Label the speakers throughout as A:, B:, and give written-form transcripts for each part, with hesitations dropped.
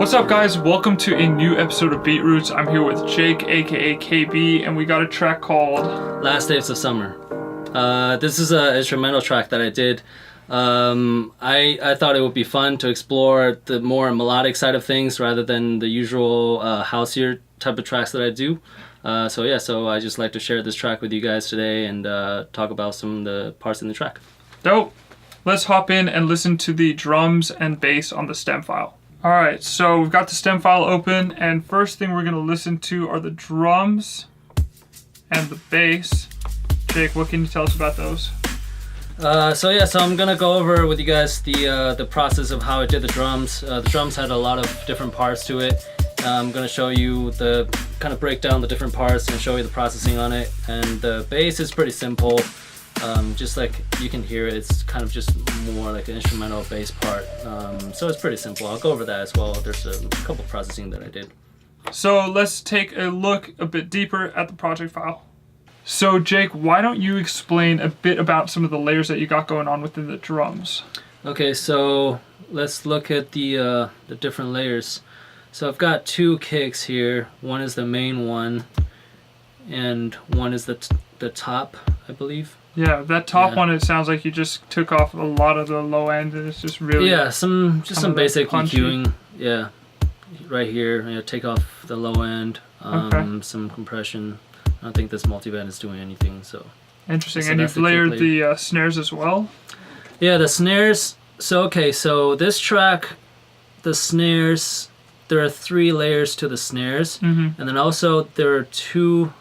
A: What's up guys, welcome to a new episode of Beat Roots. I'm here with Jake aka KB and we got a track called
B: Last Days of Summer. This is an instrumental track that I did. I thought it would be fun to explore the more melodic side of things rather than the usual houseier type of tracks that I do. So I just like to share this track with you guys today and talk about some of the parts in the track.
A: Dope. Let's hop in and listen to the drums and bass on the stem file. Alright, so we've got the stem file open, and first thing we're going to listen to are the drums and the bass. Jake, what can you tell us about those?
B: So I'm going to go over with you guys the process of how I did the drums. The drums had a lot of different parts to it. I'm going to show you kind of break down the different parts and show you the processing on it. And the bass is pretty simple. Just like you can hear, it's kind of just more like an instrumental bass part. So it's pretty simple. I'll go over that as well. There's a couple processing that I did.
A: So let's take a look a bit deeper at the project file. So Jake, why don't you explain a bit about some of the layers that you got going on within the drums?
B: Okay, so let's look at the different layers. So I've got two kicks here. One is the main one, and one is the top, I believe.
A: Yeah, that top one, it sounds like you just took off a lot of the low end and it's just really...
B: Yeah, some basic
A: punchy.
B: EQing. Yeah, right here, take off the low end, some compression. I don't think this multiband is doing anything, so...
A: Interesting, and you've layered the snares as well?
B: Yeah, the snares. So this track, the snares... There are 3 layers to the snares, and then also there are two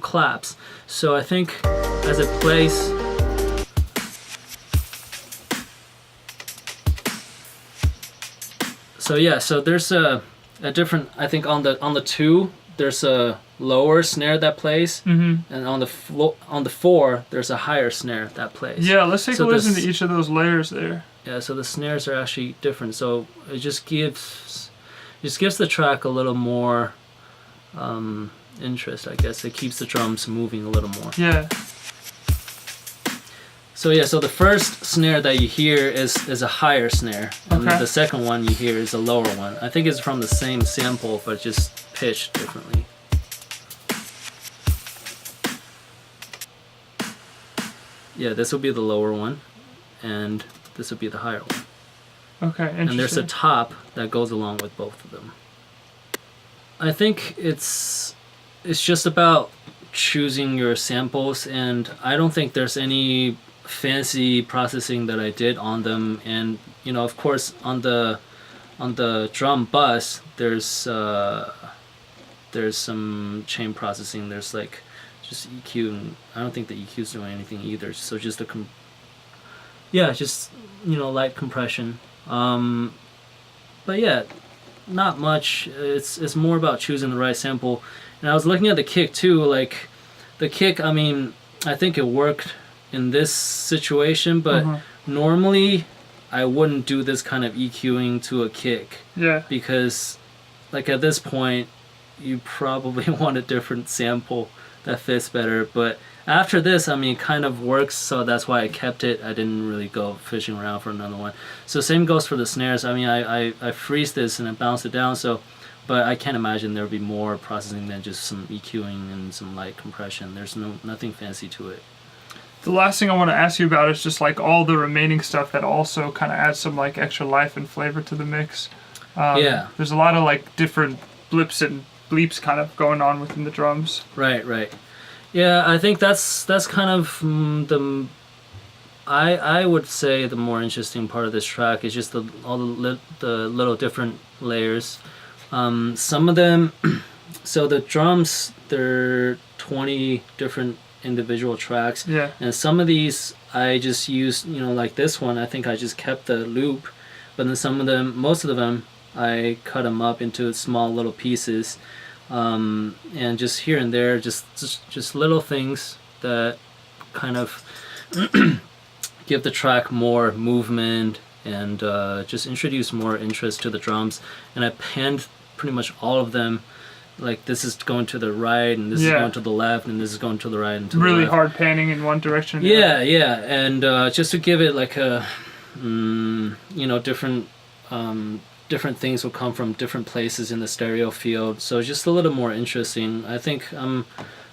B: claps. So I think as it plays, so there's a different. I think on the 2 there's a lower snare that plays, and on the 4 there's a higher snare that plays.
A: Yeah, let's take a listen to each of those layers there.
B: Yeah, so the snares are actually different. So it just gives the track a little more interest, I guess. It keeps the drums moving a little more.
A: Yeah.
B: So the first snare that you hear is a higher snare, and the second one you hear is a lower one. I think it's from the same sample, but just pitched differently. Yeah, this will be the lower one, and this will be the higher one.
A: Okay, interesting.
B: And there's a top that goes along with both of them. I think it's just about choosing your samples, and I don't think there's any fancy processing that I did on them. And of course, on the drum bus, there's some chain processing. There's like just EQ, and I don't think the EQ's doing anything either. So just light compression. But yeah, not much. It's more about choosing the right sample. And I was looking at the kick too. Like the kick, I mean, I think it worked in this situation, but normally I wouldn't do this kind of EQing to a kick. Yeah. Because like at this point, you probably want a different sample that fits better. But after this, I mean, it kind of works, so that's why I kept it. I didn't really go fishing around for another one. So same goes for the snares. I mean, I freeze this and I bounce it down, but I can't imagine there would be more processing than just some EQing and some light compression. There's nothing fancy to it.
A: The last thing I want to ask you about is just like all the remaining stuff that also kind of adds some like extra life and flavor to the mix.
B: Yeah. There's
A: a lot of like different blips and bleeps kind of going on within the drums.
B: Right. Yeah, I think that's kind of I would say the more interesting part of this track is just all the little different layers. Some of them, so the drums, they're 20 different individual tracks. Yeah. And some of these I just used, like this one, I think I just kept the loop, but then most of them, I cut them up into small little pieces. And just here and there, just little things that kind of give the track more movement and just introduce more interest to the drums. And I panned pretty much all of them. Like this is going to the right, and this is going to the left, and this is going to the right and to the left.
A: Really hard panning in one direction.
B: Yeah, and just to give it like a, different different things will come from different places in the stereo field. So it's just a little more interesting. I think I'm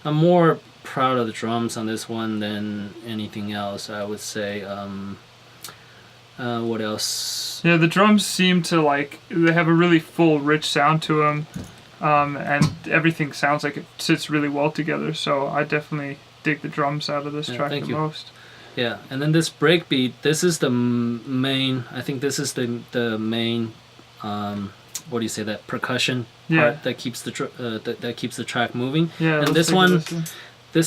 B: more proud of the drums on this one than anything else, I would say. What else?
A: Yeah, the drums seem to they have a really full, rich sound to them, and everything sounds like it sits really well together. So I definitely dig the drums out of this track the most.
B: Yeah, and then this breakbeat, this is the main. I think this is the main. What do you say? That percussion part that keeps the that keeps the track moving.
A: Yeah,
B: and this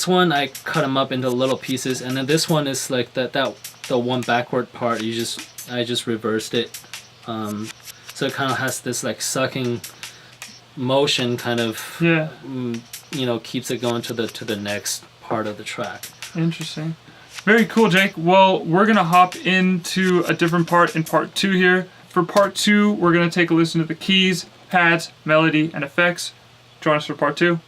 B: one I cut them up into little pieces, and then this one is like the one backward part. I just reversed it, so it kind of has this like sucking motion, kind of.
A: Yeah.
B: Keeps it going to the next part of the track.
A: Interesting. Very cool, Jake. Well, we're going to hop into a different part in part 2 here. For part 2, we're going to take a listen to the keys, pads, melody, and effects. Join us for part 2.